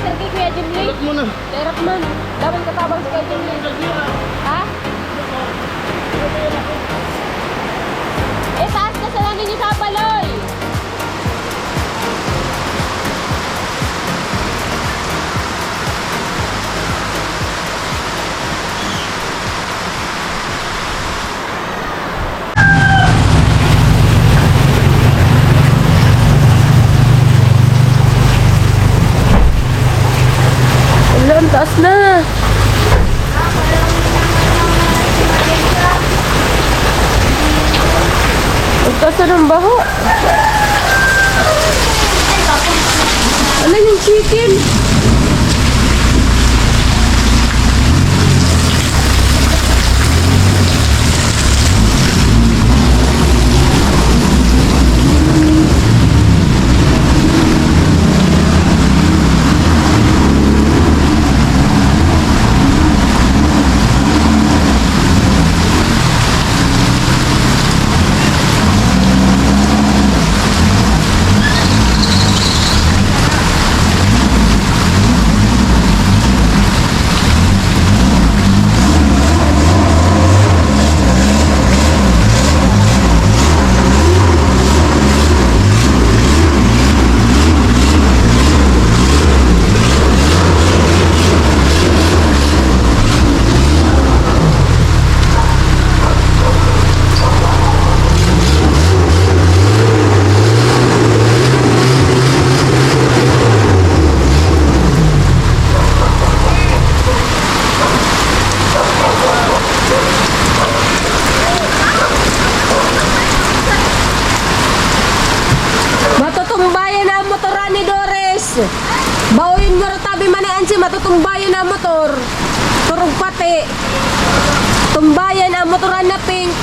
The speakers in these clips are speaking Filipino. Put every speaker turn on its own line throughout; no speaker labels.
sir kay Kuya Jimmy.
Ulat mo na.
Terap man. Dapat katabang si Kuya Jimmy. Ha? Eh, taas ka sa nanin niyo sa Baloy. Ang taas na. Ang taas na ng baho. Ano yung chicken? Matutumbayan na ang motoran ni Doris. Bawin mo rin tabi manian si matutumbayan na motor. Turog pati. Tumbayan ang motoran na pink.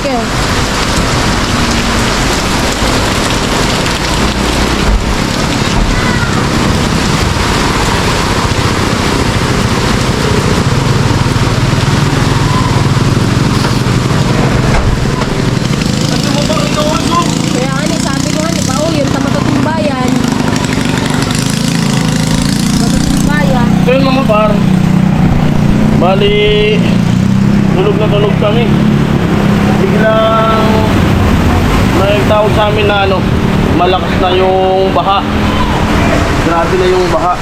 Kaya nga ni, sabi ko nga ni, yun sa matutumbayan. Matutumbayan.
So yun mga par. Bali, tulog na tulog kami. Biglang may tawag sa amin na malakas na yung baha. Grabe na yung baha.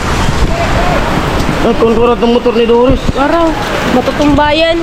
Ay, konkurat ng motor ni Doris.
Araw, matutumbayan.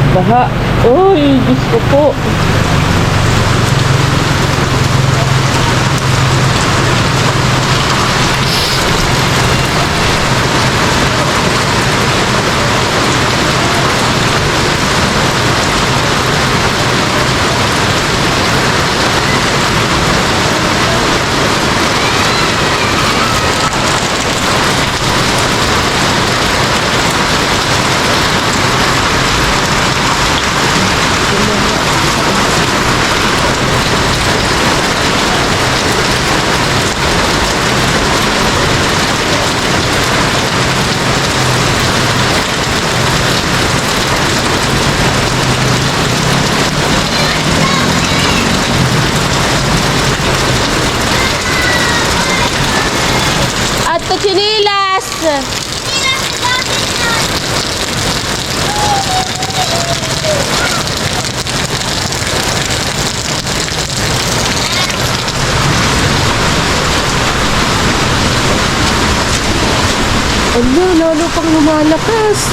Baha. Uy, Diyos ko po. Chinilas! Ano, lalo pang lumalakas.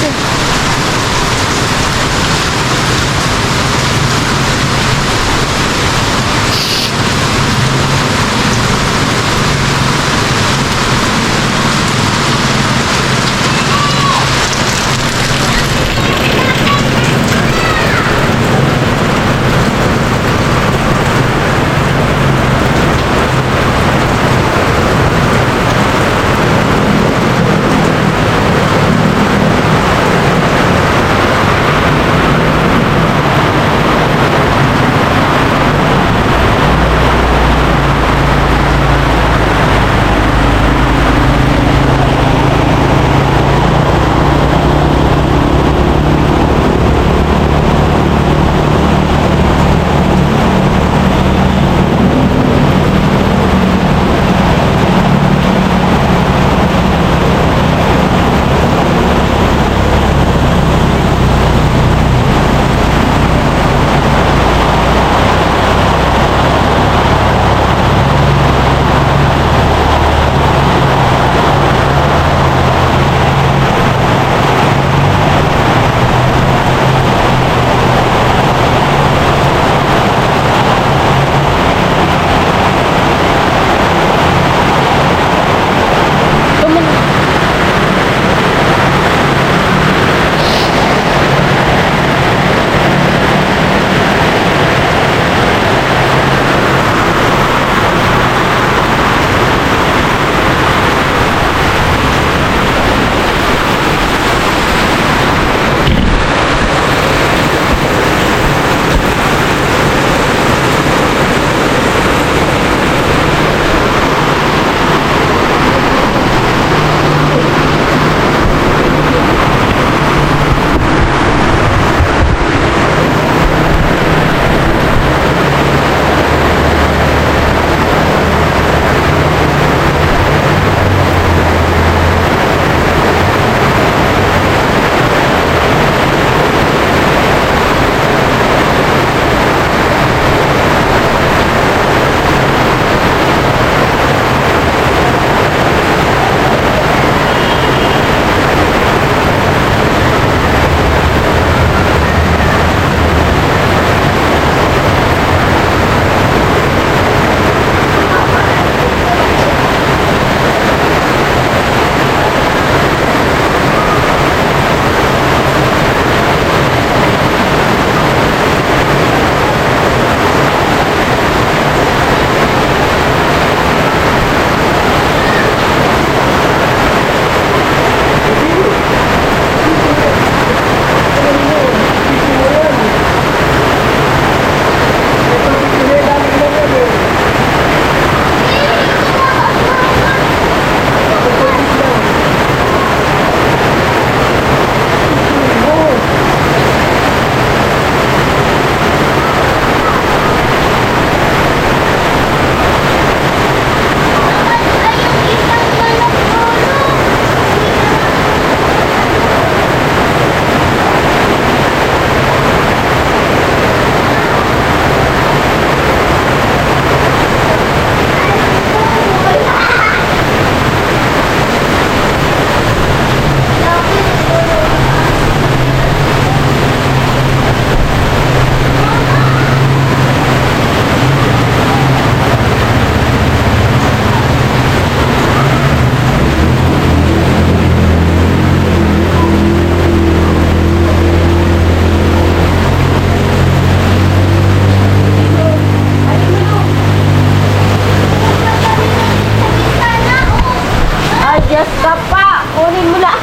Medyas ka pa. Kunin mo na.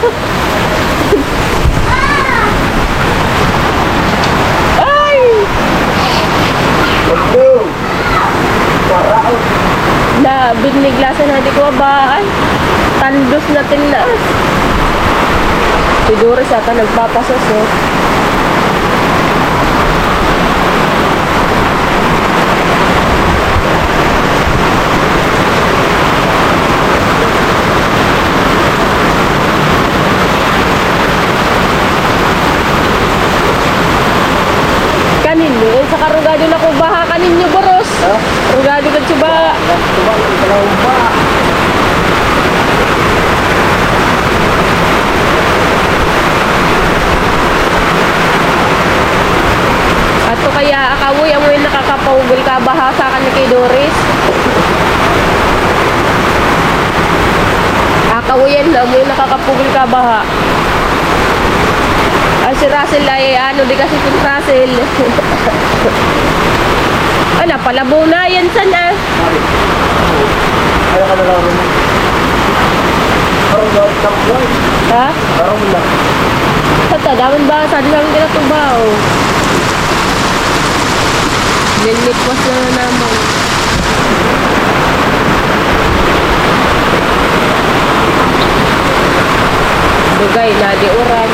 Ay! Na, biniglasan na di ko ba? Ay, tandos na tinas. Si Doris ata nagpapasos eh. Kaninyo, sa karugado na ko baha kaninyo boros. Rugado ka tsuba. Ato kaya akawoy amoy nakakapawgol ka baha sa akin ni kay Doris. Akawoyan na amoy nakakapugol ka baha. Si Russell ay ano di kasi si Russell. Ala palabo na yan sana.
Kaya ka na lang rin. Parang lang po.
Ha?
Parang lang.
Sa daman ba sa lang kinatubaw. Nilikwas na naman. Dugay na di oran.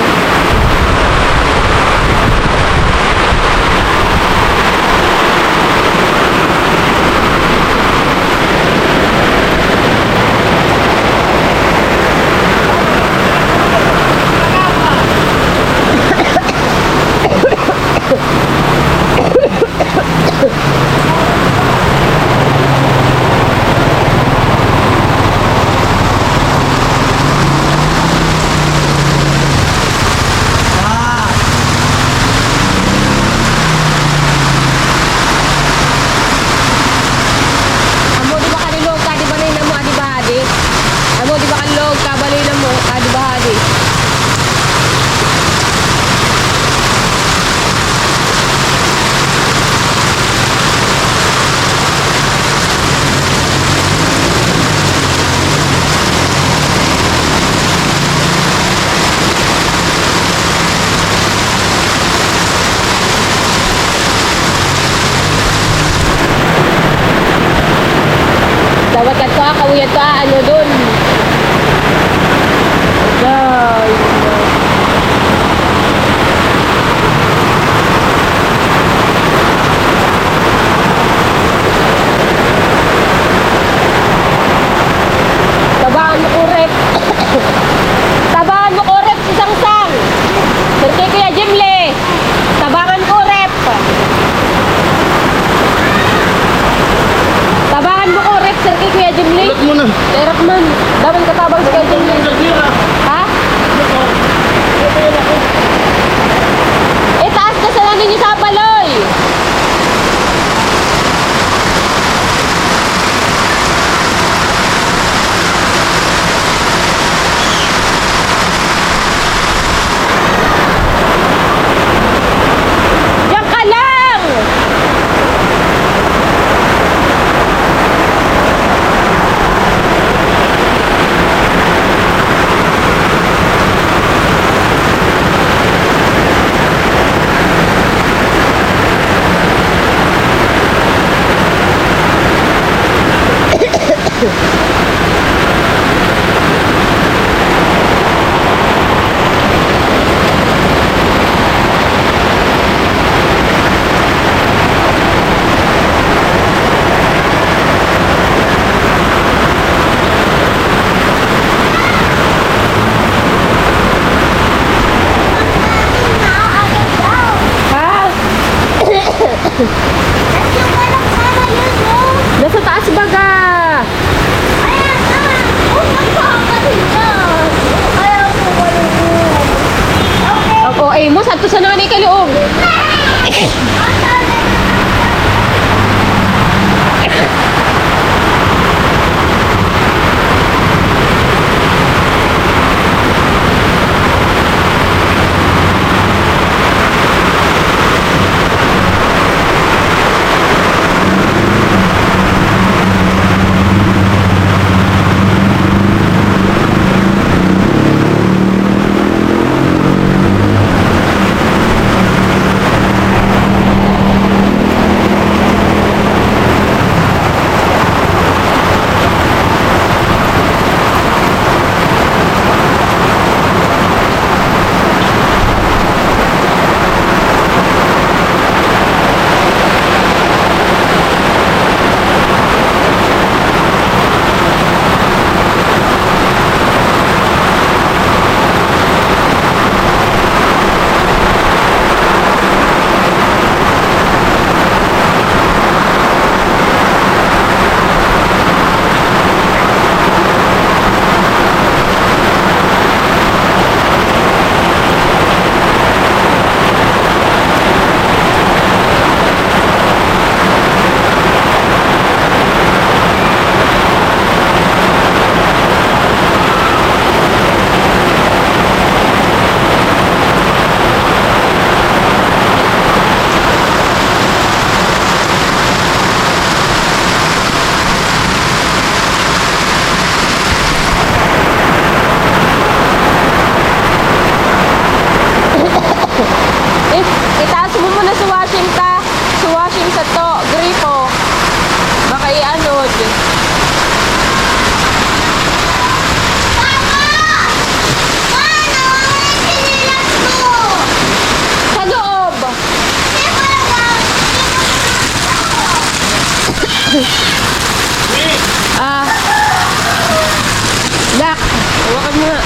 Hawakan mo nga.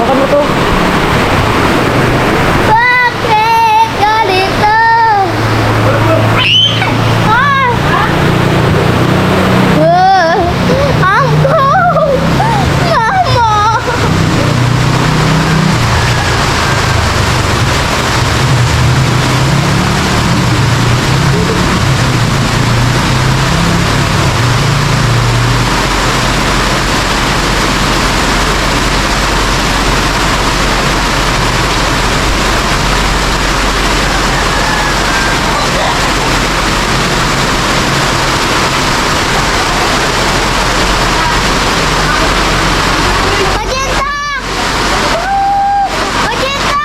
Hawakan mo to.
Bakit ganito? Ah! Angkong! Mama! Magenta! Magenta!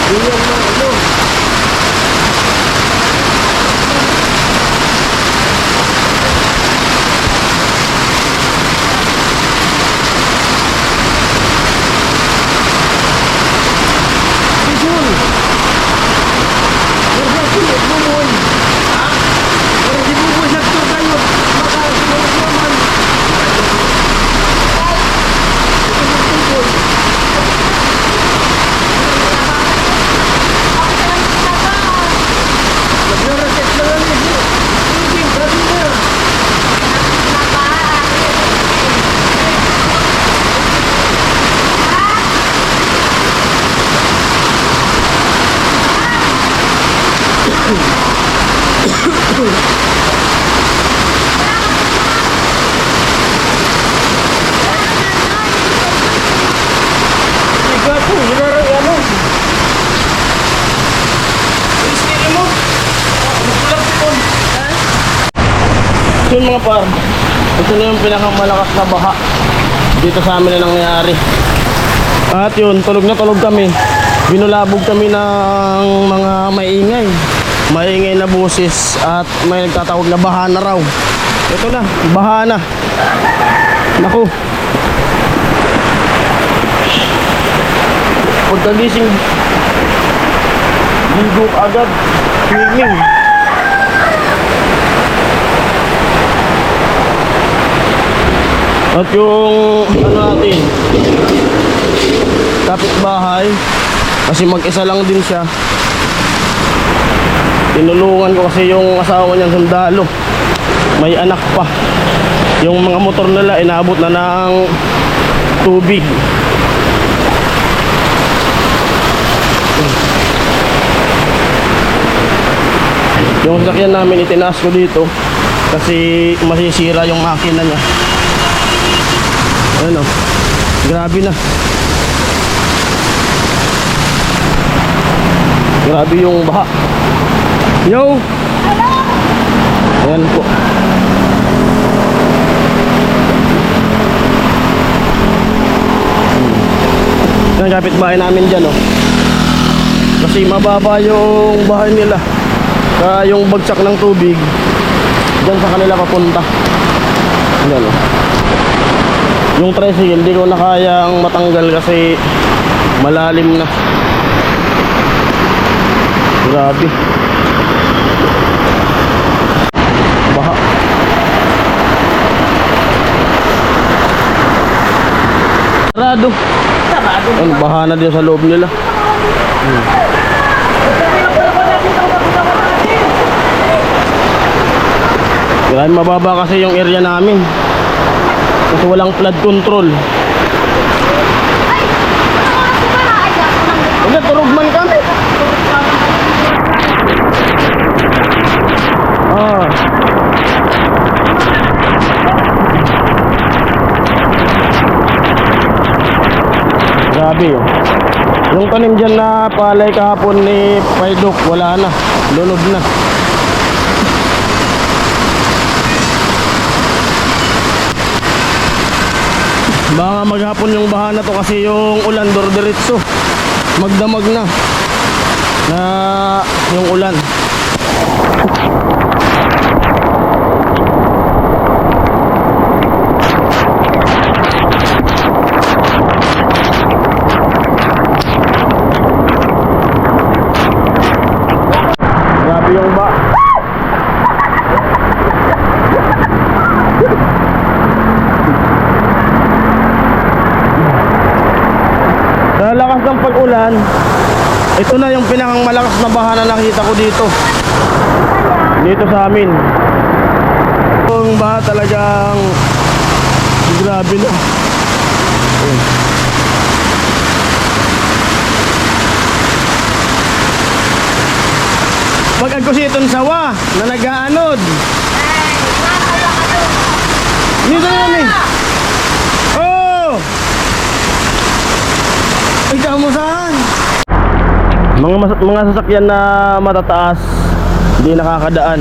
Ganyan na, ano? Pisun! Nagsasunod mo mo. Ha? Pero di mo mo sakto tayo. Makasunod naman. Nagrarakit na lang ito. Hindi, sabi na. Ikaw po, hinarang ano? Isili mo. Yun mga par, ito na yung pinakamalakas na baha dito sa amin na nangyayari. At yun, tulog na tulog kami. Binulabog kami ng mga maingay na busis at may nagtatawag na baha na raw. Ito na, baha na. Naku. Pagkagising, ligo agad, swimming. At yung ano natin, kapitbahay, kasi mag-isa lang din siya. Tinulungan ko kasi yung asawa niyang sundalo. May anak pa. Yung mga motor nila inaabot na ng tubig. Yung sasakyan namin itinaas ko dito kasi masisira yung makina niya. Ano, grabe na. Grabe yung baha. Yo! Ayan po. Yan, kapitbahay namin dyan, oh. Kasi mababa yung bahay nila. Kaya yung bagsak ng tubig dyan sa kanila papunta. Ayan, oh. Yung tricycle, hindi ko na kayang matanggal kasi malalim na. Grabe. Baha. Sarado. Ano, baha na din sa loob nila. Grabe, mababa kasi yung area namin. Kasi walang flood control. Hindi, turugman kami. Grabe yun. Yung tanim dyan na palay kahapon ni Paidok, wala na. Lunod na. Baka maghapon yung baha na to kasi yung ulan diretso magdamag na yung ulan. Grabe yung ba. umulan, ito na yung pinakang malakas na baha na nakita ko dito. Dito sa amin. Yung baha talagang grabe na. Ayun. Pag-agos itong sawa na nag-aanod. Dito na kami. Oh! Ikaw mo saan? Mga sasakyan na matataas, hindi nakakadaan.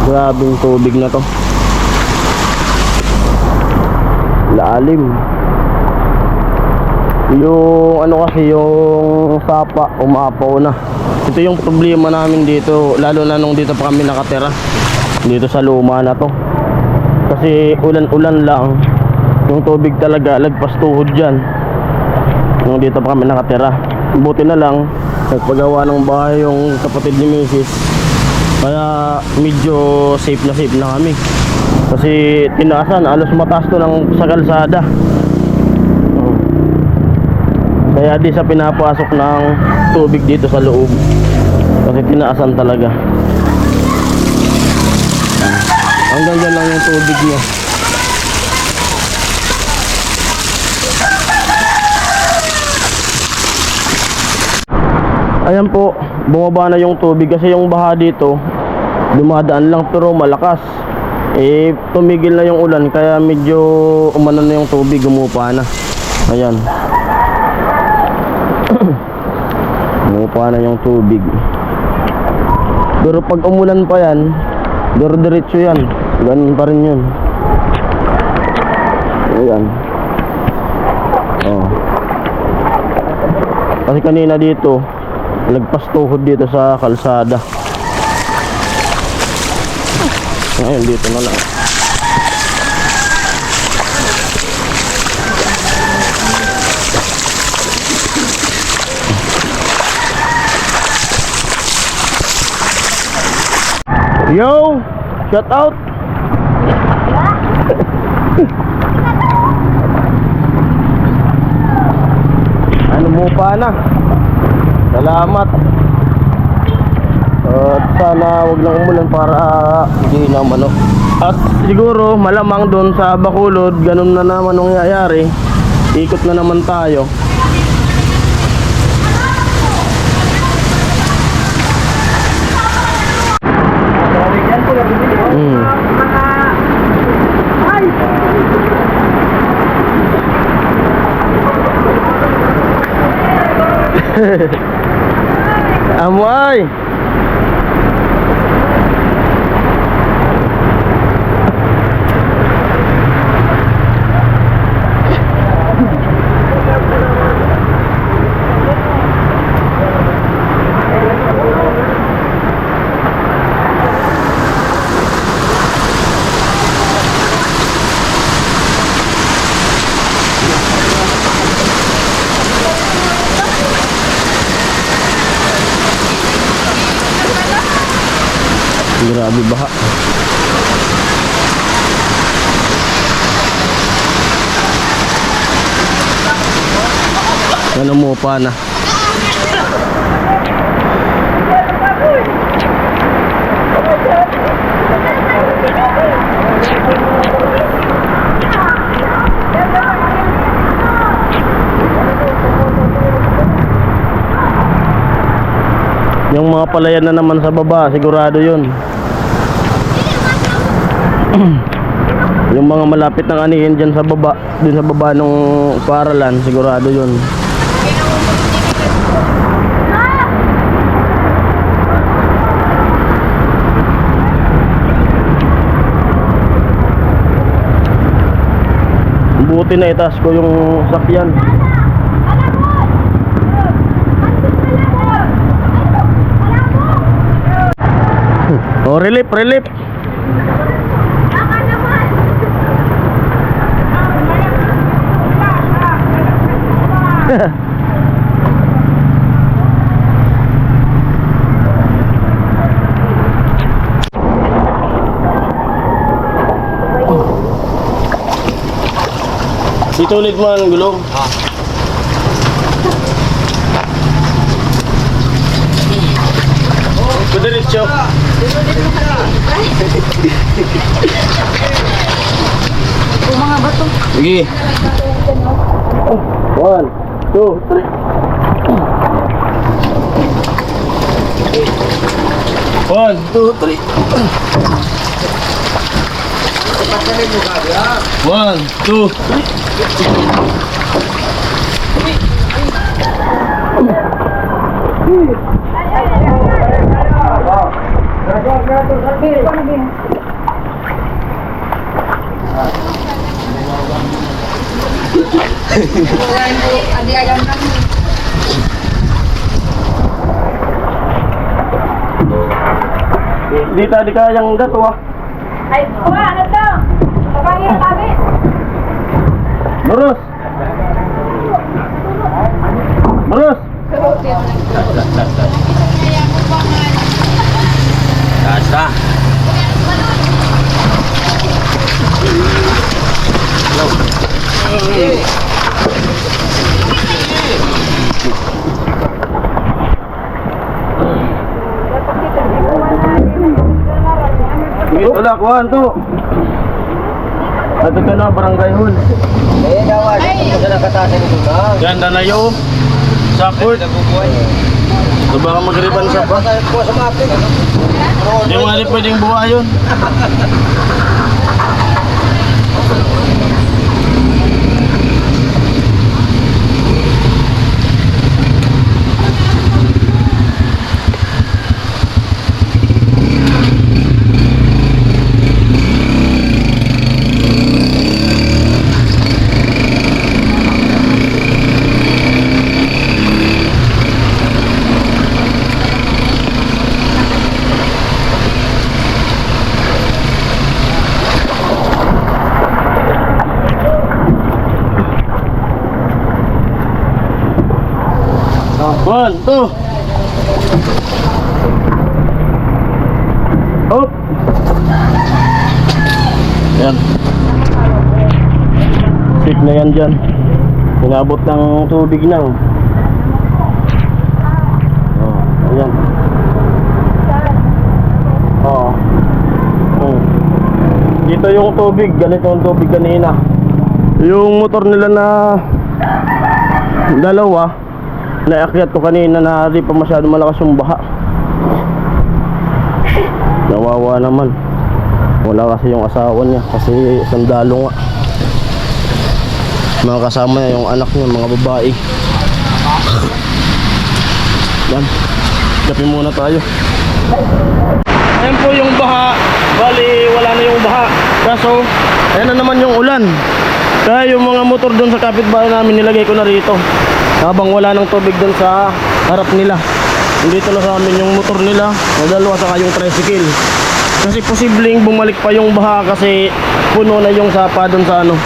Grabing tubig na to. Lalim. Yung ano kasi, yung sapa umapaw na. Ito yung problema namin dito, lalo na nung dito pa kami nakatira, dito sa luma na to. Kasi ulan-ulan lang, yung tubig talaga lagpas tuhod dyan nung dito pa kami nakatira. Buti na lang nagpagawa ng bahay yung kapatid ni Mrs. Kaya medyo safe na kami. Kasi tinaasan, alos mataas to ng sa kalsada. Kaya di sa pinapasok ng tubig dito sa loob. Kasi tinaasan talaga. Hanggang dyan lang yung tubig niya. Ayan po, bumaba na yung tubig kasi yung baha dito dumadaan lang pero malakas. Tumigil na yung ulan kaya medyo umano na yung tubig, umupa na. Ayan. Umupa na yung tubig. Pero pag umulan pa yan, diretso yan. Ganun pa rin yun. Ayan. Oh. Kasi kanina dito lagpas tuhod dito sa kalsada. Ngayon dito na lang. Yo, shout out. Ano mo pa na? Salamat. At sana wag lang umulan para hindi na mano. At siguro malamang doon sa Bacolod ganun na naman ang nangyayari. Ikot na naman tayo. Amoy. Grabe baha. Ano mo pa na? Yung mga palayan na naman sa baba, sigurado yun. Yung mga malapit ng anihin dyan sa baba, dun sa baba ng paaralan, sigurado yun. Buti na itaas ko yung sakyan. Oh, relief. Itulit mo ang gulong. Kudiretso.
Mga bato.
Sige. 1, 2, 3. 1, 2, 3. 1, 2, 3. Di tadi kayang gato ah.
Ay, kuha, ano to? Kapangin kami.
Lurus. Lurus. Kasa. Wala, kuhan to. Ato ka na, barangay hall. Ganda na yun. Support. So baka magriban siya pa. Hindi mo nga pwedeng buha yun. One, two. Up. Yan. Stick na yan dyan. Inabot ng tubig na. Oh, ayan. Oh. Dito yung tubig. Ganito yung tubig kanina. Yung motor nila na dalawa, naakyat ko kanina na di pa masyado malakas yung baha. Nawawa naman. Wala kasi yung asawa niya kasi sandalo nga. Mga kasama niya yung anak niya, mga babae. Yan. Kape muna tayo. Ayan po yung baha. Bali wala na yung baha. Kaso ayan na naman yung ulan. Kaya yung mga motor doon sa kapitbahay namin nilagay ko na rito. Habang wala ng tubig doon sa harap nila. Dito na sa amin yung motor nila, na dalawa saka yung tricycle. Kasi posibleng bumalik pa yung baha kasi puno na yung sapa doon sa ano.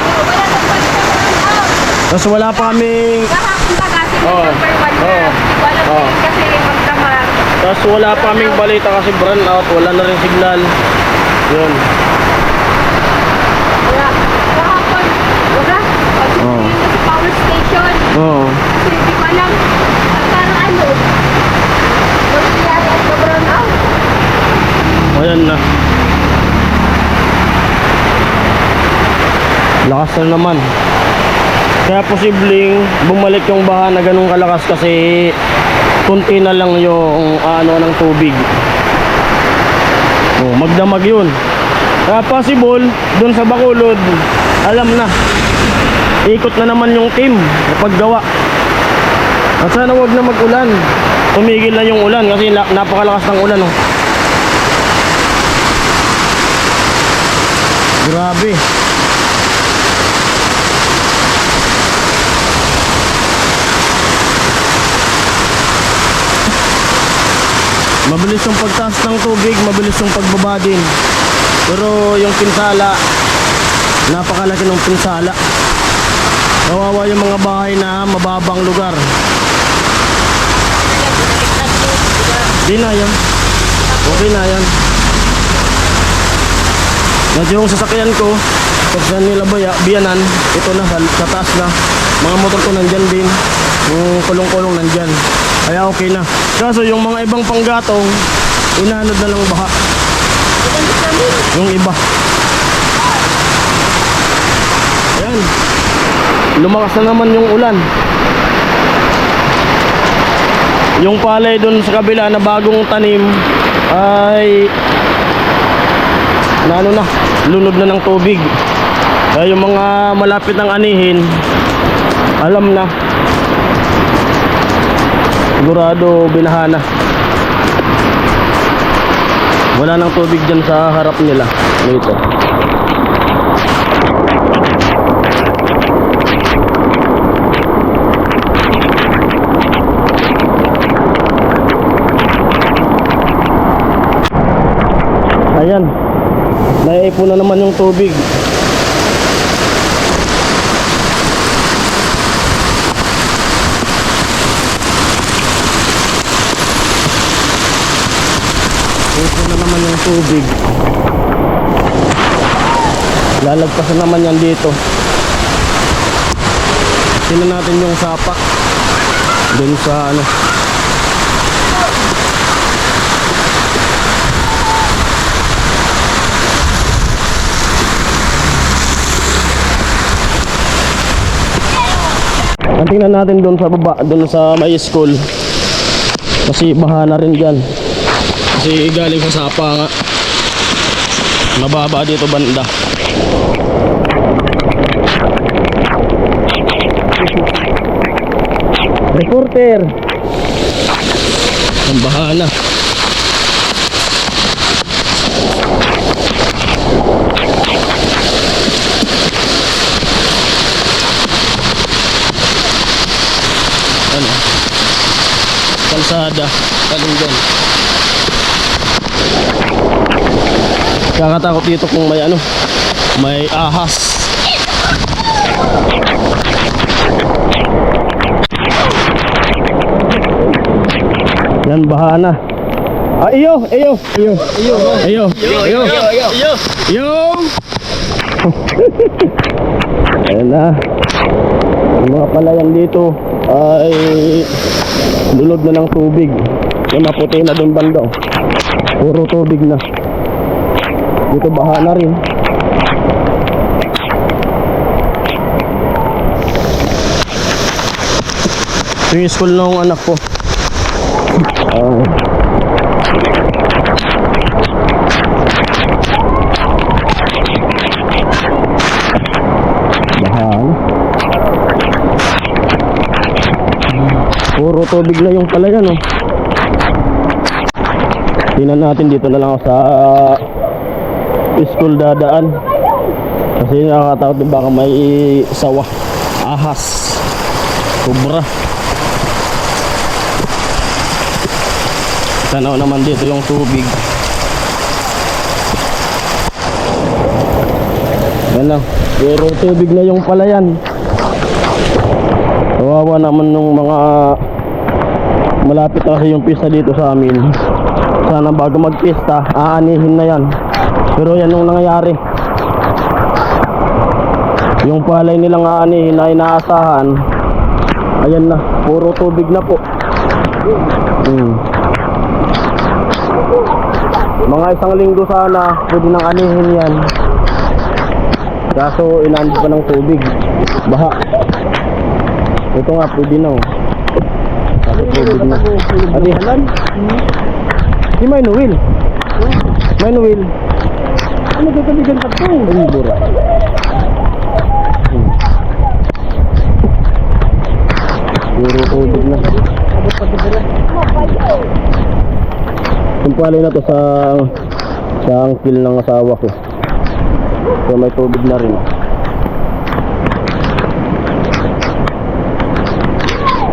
Tapos wala pa kaming...
Kahapon ba kasi
Oo.
number 1 na.
Oo.
Wala
Oo.
din kasi magdamag.
Tapos wala pa kaming balita kasi burn out, wala na rin signal. Yun.
Wala. Kahapon, wala.
Oo.
Pagdating sa power station.
Oo.
Kasi hindi ko alam. Parang ano. Nangyayari at na-brown out.
Ayan na. Lakas na naman. Kaya posibleng bumalik yung baha na ganun kalakas kasi kunti na lang yung ano ng tubig. Oh, magdamag yun. Kaya possible dun sa Bacolod, alam na. Ikot na naman yung team na paggawa. At sana wag na mag-ulan. Tumigil na yung ulan kasi napakalakas ng ulan. Oh. Grabe. Mabilis yung pagtaas ng tubig, mabilis yung pagbaba din. Pero yung pinsala, napakalaki ng pinsala. Kawawa yung mga bahay na mababang lugar. Di na yan. Okay na yan. At yung sasakyan ko, pag sa nila biyanan, ito na, sa taas na. Mga motor ko nandyan din. Yung kulong-kulong nandyan. Kaya okay na. Kaso yung mga ibang panggatong, inanod na lang baha. Yung iba. Ayan. Lumakas na naman yung ulan. Yung palay dun sa kabila na bagong tanim ay na ano na, lunod na ng tubig. Kaya yung mga malapit ng anihin, alam na, sigurado binahana. Wala nang tubig dyan sa harap nila dito. Ayan, naiipon na naman yung tubig. Ipon na naman yung tubig. Lalagpasan naman yan dito. Tingnan natin yung sapa dun sa ano. Ang tingnan natin doon sa baba, doon sa may school. Kasi baha na rin dyan. Kasi galing sa sapa nga. Mababa dito banda. Reporter! Ang baha na. Ano? Kalsada, taling dyan. Kakatakot dito kung may ano, may ahas. Yan, baha na. Ah, iyo. Ayan na. Yung mga palayan dito ay lulod na ng tubig. Yung maputi na dun banda, oh. Puro tubig na. Dito baha na rin. Ito yung school ng anak ko. Baha na. Puro tubig na yung palayan, oh. Tingnan natin, dito na lang ako sa school dadaan. Kasi nakakatakot din, baka may sawa, ahas, kubra. Tanaw naman dito yung tubig. Yan lang, puro tubig na yung palayan. Kawawa naman nung mga malapit kasi yung pista dito sa amin. Sana bago magpista, aanihin na yan. Pero yan yung nangyayari. Yung palay nilang aanihin na inaasahan, ayan na, puro tubig na po. Mga isang linggo sana pwede nang anihin yan. Kaso inaandit pa ng tubig, baha. Ito nga pwede na, oh. Kaso tubig na. Adi halan. Di may nuwil. May nuwil. Ano gagamitan ka ito? Ay, bura. Puro tubig na. Tumpalay na to sa angkil ng asawa ko. So may tubig na rin.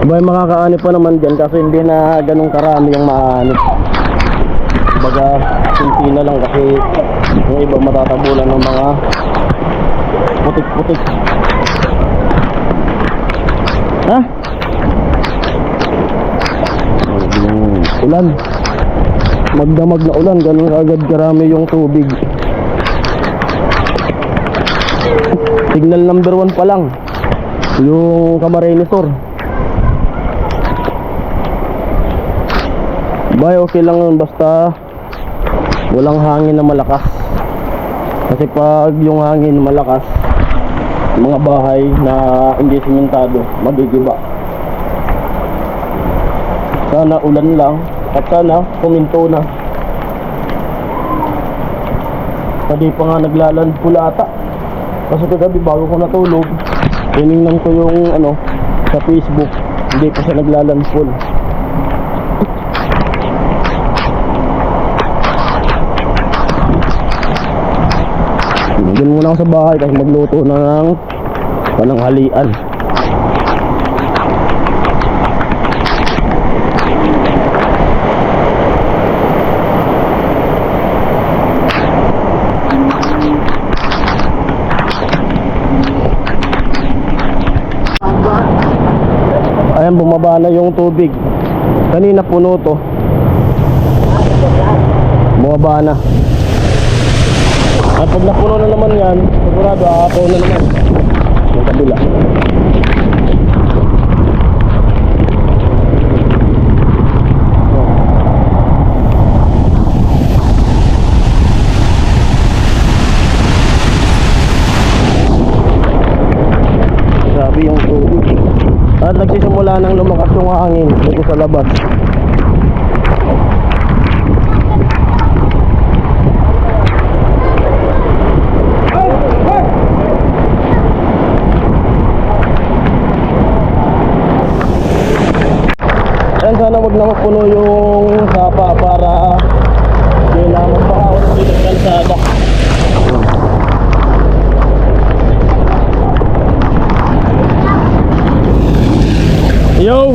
Abay, makakaanip pa naman dyan kasi hindi na ganun karami yung maanip. Baga, simpi na lang kasi yung iba matatabulan ng mga putik-putik. Ha? Yung ulan. Magdamag na ulan, ganun agad karami yung tubig. Signal number 1 pa lang yung Camarines Sur. Bay, okay lang yun basta walang hangin na malakas. Kasi pag yung hangin malakas, mga bahay na hindi simentado magigiba. Sana ulan lang at sana kuminto na. Hindi pa nga naglaland pula ata. Kasi kagabi bago ko natulog, tinignan ko yung sa Facebook, hindi pa siya naglaland full. Doon muna ako sa bahay kasi magluto na ng pananghalian. Ayan, bumaba na yung tubig. Kanina puno to. Bumaba na. At pag napuno na naman yan, sigurado aapaw na naman yung kabila. Grabe yung tubig. At nagsisimula nang lumakas yung hangin dito sa labas. Ayan, sana wag na mapuno yung sapa para hindi na magpakaon dito sa kalsada. Yo!